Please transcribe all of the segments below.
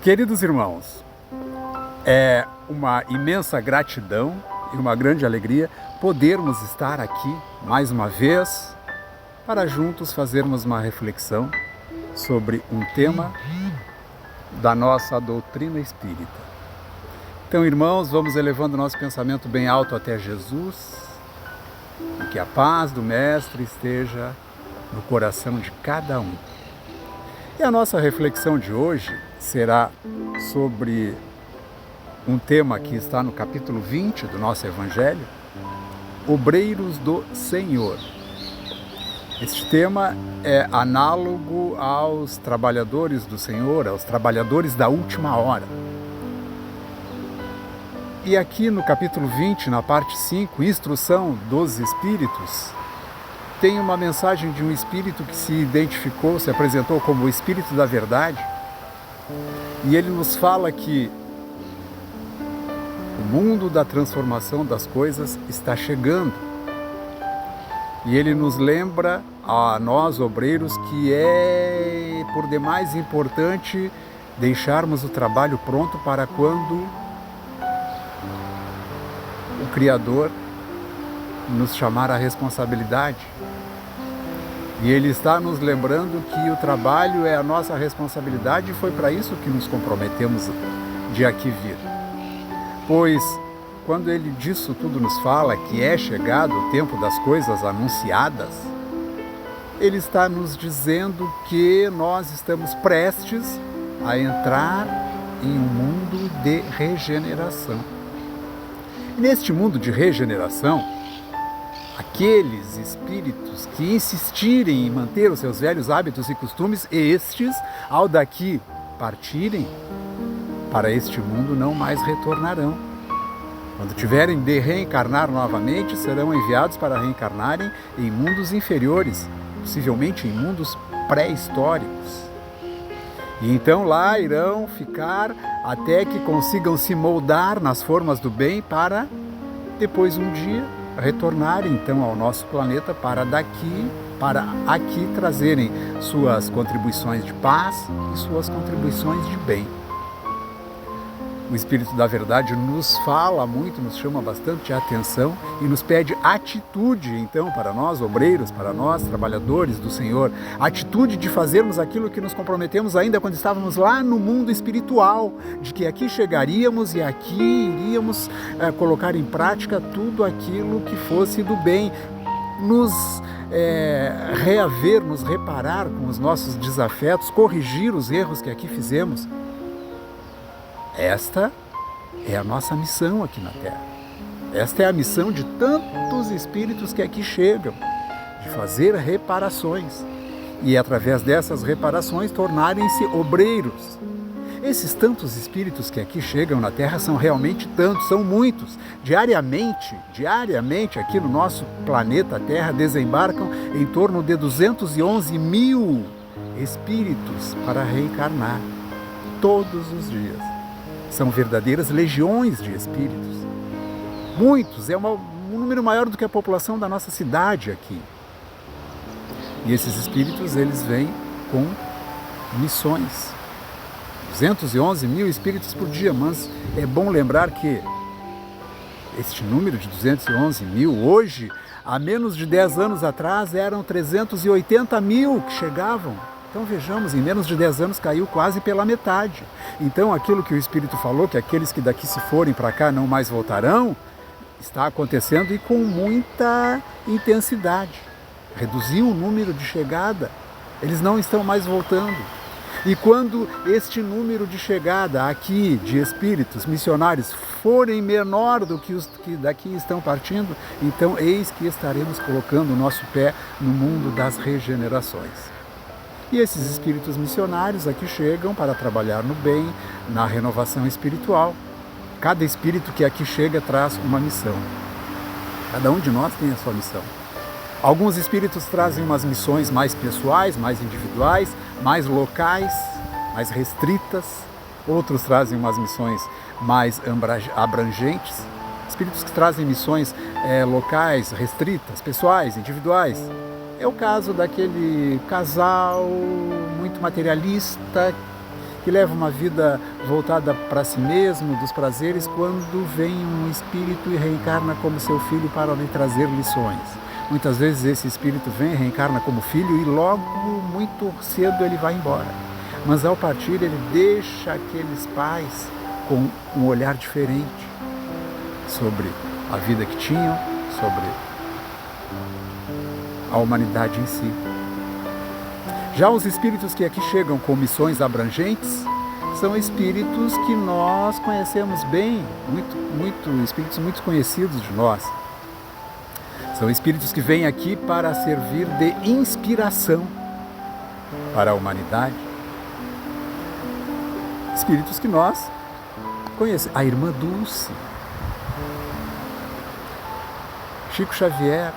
Queridos irmãos, é uma imensa gratidão e uma grande alegria podermos estar aqui mais uma vez para juntos fazermos uma reflexão sobre um tema da nossa doutrina espírita. Então, irmãos, vamos elevando nosso pensamento bem alto até Jesus e que a paz do Mestre esteja no coração de cada um. E a nossa reflexão de hoje será sobre um tema que está no capítulo 20 do nosso Evangelho, Obreiros do Senhor. Este tema é análogo aos trabalhadores do Senhor, aos trabalhadores da última hora. E aqui no capítulo 20, na parte 5, Instrução dos Espíritos, tem uma mensagem de um espírito que se identificou, se apresentou como o Espírito da Verdade, e ele nos fala que o mundo da transformação das coisas está chegando. E ele nos lembra a nós, obreiros, que é por demais importante deixarmos o trabalho pronto para quando o Criador nos chamar à responsabilidade. E ele está nos lembrando que o trabalho é a nossa responsabilidade e foi para isso que nos comprometemos de aqui vir. Pois, quando ele disso tudo nos fala, que é chegado o tempo das coisas anunciadas, ele está nos dizendo que nós estamos prestes a entrar em um mundo de regeneração. E neste mundo de regeneração, aqueles espíritos que insistirem em manter os seus velhos hábitos e costumes, estes, ao daqui partirem, para este mundo não mais retornarão. Quando tiverem de reencarnar novamente, serão enviados para reencarnarem em mundos inferiores, possivelmente em mundos pré-históricos. E então lá irão ficar até que consigam se moldar nas formas do bem para depois um dia retornarem então ao nosso planeta para aqui trazerem suas contribuições de paz e suas contribuições de bem. O Espírito da Verdade nos fala muito, nos chama bastante atenção e nos pede atitude, então, para nós obreiros, para nós trabalhadores do Senhor, atitude de fazermos aquilo que nos comprometemos ainda quando estávamos lá no mundo espiritual, de que aqui chegaríamos e aqui iríamos colocar em prática tudo aquilo que fosse do bem, nos reaver, nos reparar com os nossos desafetos, corrigir os erros que aqui fizemos. Esta é a nossa missão aqui na Terra. Esta é a missão de tantos espíritos que aqui chegam, de fazer reparações e, através dessas reparações, tornarem-se obreiros. Esses tantos espíritos que aqui chegam na Terra são realmente tantos, são muitos. Diariamente, aqui no nosso planeta Terra, desembarcam em torno de 211 mil espíritos para reencarnar, todos os dias. São verdadeiras legiões de espíritos. Muitos, é um número maior do que a população da nossa cidade aqui. E esses espíritos, eles vêm com missões. 211 mil espíritos por dia, mas é bom lembrar que este número de 211 mil, hoje, há menos de 10 anos atrás, eram 380 mil que chegavam. Então vejamos, em menos de 10 anos caiu quase pela metade. Então aquilo que o Espírito falou, que aqueles que daqui se forem para cá não mais voltarão, está acontecendo e com muita intensidade. Reduziu o número de chegada, eles não estão mais voltando. E quando este número de chegada aqui de espíritos missionários forem menor do que os que daqui estão partindo, então eis que estaremos colocando o nosso pé no mundo das regenerações. E esses espíritos missionários aqui chegam para trabalhar no bem, na renovação espiritual. Cada espírito que aqui chega traz uma missão. Cada um de nós tem a sua missão. Alguns espíritos trazem umas missões mais pessoais, mais individuais, mais locais, mais restritas. Outros trazem umas missões mais abrangentes. Espíritos que trazem missões locais, restritas, pessoais, individuais. É o caso daquele casal muito materialista que leva uma vida voltada para si mesmo, dos prazeres, quando vem um espírito e reencarna como seu filho para lhe trazer lições. Muitas vezes esse espírito vem, reencarna como filho e logo, muito cedo, ele vai embora. Mas ao partir, ele deixa aqueles pais com um olhar diferente sobre a vida que tinham, sobre a humanidade em si. Já os espíritos que aqui chegam com missões abrangentes são espíritos que nós conhecemos bem, espíritos muito conhecidos de nós. São espíritos que vêm aqui para servir de inspiração para a humanidade. Espíritos que nós conhecemos. A irmã Dulce, Chico Xavier,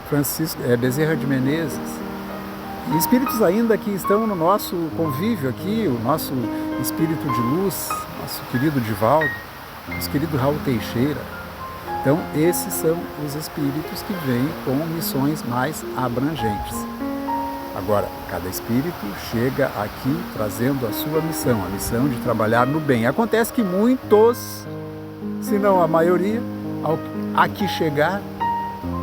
Francisco Bezerra de Menezes, e espíritos ainda que estão no nosso convívio aqui, o nosso espírito de luz, nosso querido Divaldo, nosso querido Raul Teixeira. Então, esses são os espíritos que vêm com missões mais abrangentes. Agora, cada espírito chega aqui trazendo a sua missão, a missão de trabalhar no bem. Acontece que muitos, se não a maioria, ao aqui chegar,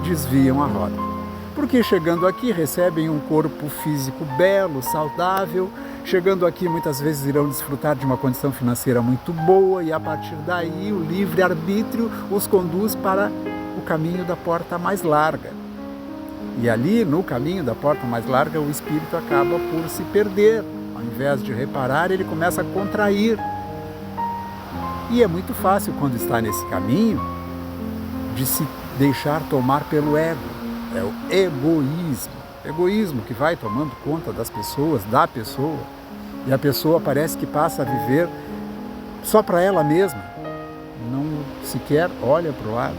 desviam a rota. Porque chegando aqui recebem um corpo físico belo, saudável, chegando aqui muitas vezes irão desfrutar de uma condição financeira muito boa e a partir daí o livre-arbítrio os conduz para o caminho da porta mais larga. E ali, no caminho da porta mais larga, o espírito acaba por se perder. Ao invés de reparar, ele começa a contrair. E é muito fácil, quando está nesse caminho, de se deixar tomar pelo ego. É o egoísmo. Egoísmo que vai tomando conta das pessoas, da pessoa. E a pessoa parece que passa a viver só para ela mesma. Não sequer olha para o lado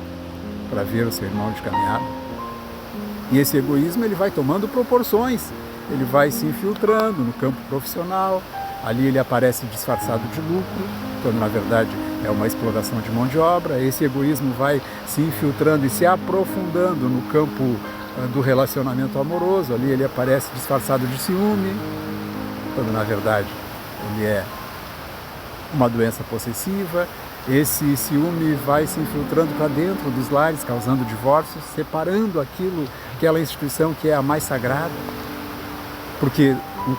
para ver o seu irmão de caminhada. E esse egoísmo ele vai tomando proporções. Ele vai se infiltrando no campo profissional. Ali ele aparece disfarçado de lucro, quando na verdade é uma exploração de mão de obra. Esse egoísmo vai se infiltrando e se aprofundando no campo do relacionamento amoroso. Ali ele aparece disfarçado de ciúme, quando na verdade ele é uma doença possessiva. Esse ciúme vai se infiltrando para dentro dos lares, causando divórcios, separando aquela instituição que é a mais sagrada. Porque no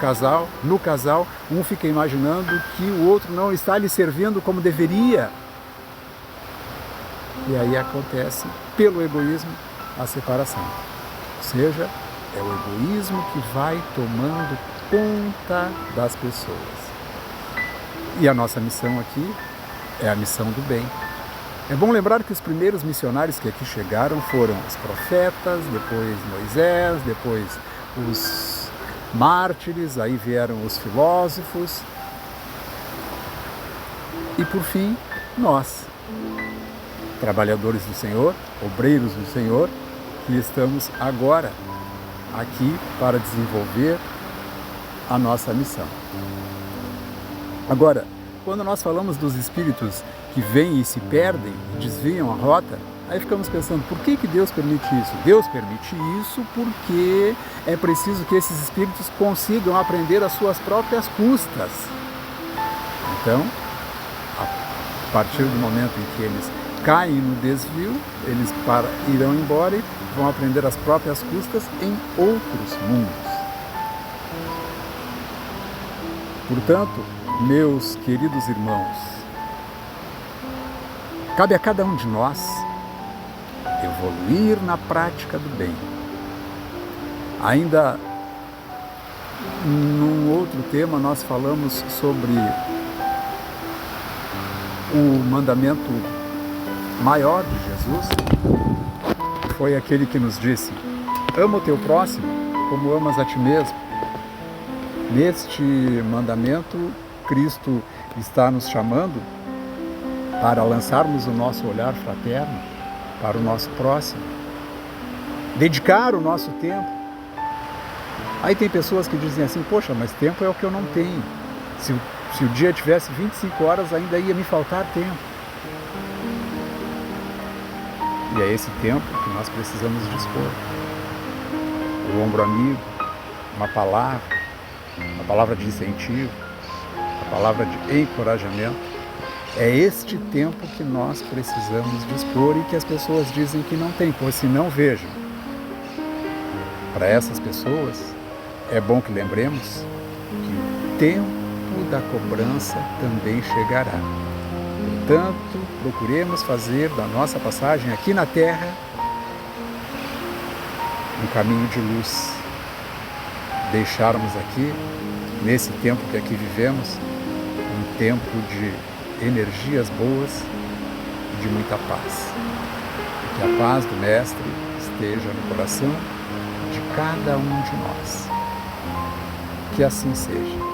casal, um fica imaginando que o outro não está lhe servindo como deveria. E aí acontece, pelo egoísmo, a separação. Ou seja, é o egoísmo que vai tomando conta das pessoas. E a nossa missão aqui é a missão do bem. É bom lembrar que os primeiros missionários que aqui chegaram foram os profetas, depois Moisés, depois os mártires, aí vieram os filósofos e por fim nós, trabalhadores do Senhor, obreiros do Senhor, que estamos agora aqui para desenvolver a nossa missão. Agora, quando nós falamos dos espíritos que vêm e se perdem e desviam a rota, aí ficamos pensando, por que Deus permite isso? Deus permite isso porque é preciso que esses espíritos consigam aprender às suas próprias custas. Então, a partir do momento em que eles caem no desvio, eles irão embora e vão aprender às próprias custas em outros mundos. Portanto, meus queridos irmãos, cabe a cada um de nós evoluir na prática do bem. Ainda num outro tema nós falamos sobre o mandamento maior de Jesus, foi aquele que nos disse: ama o teu próximo como amas a ti mesmo. Neste mandamento, Cristo está nos chamando para lançarmos o nosso olhar fraterno para o nosso próximo, dedicar o nosso tempo. Aí tem pessoas que dizem assim, poxa, mas tempo é o que eu não tenho. Se o dia tivesse 25 horas, ainda ia me faltar tempo. E é esse tempo que nós precisamos dispor. O ombro amigo, uma palavra de incentivo, palavra de encorajamento. É este tempo que nós precisamos dispor e que as pessoas dizem que não tem, pois se não vejam. Para essas pessoas, é bom que lembremos que o tempo da cobrança também chegará. Portanto, procuremos fazer da nossa passagem aqui na Terra um caminho de luz. Deixarmos aqui, nesse tempo que aqui vivemos, um tempo de energias boas e de muita paz. Que a paz do Mestre esteja no coração de cada um de nós. Que assim seja.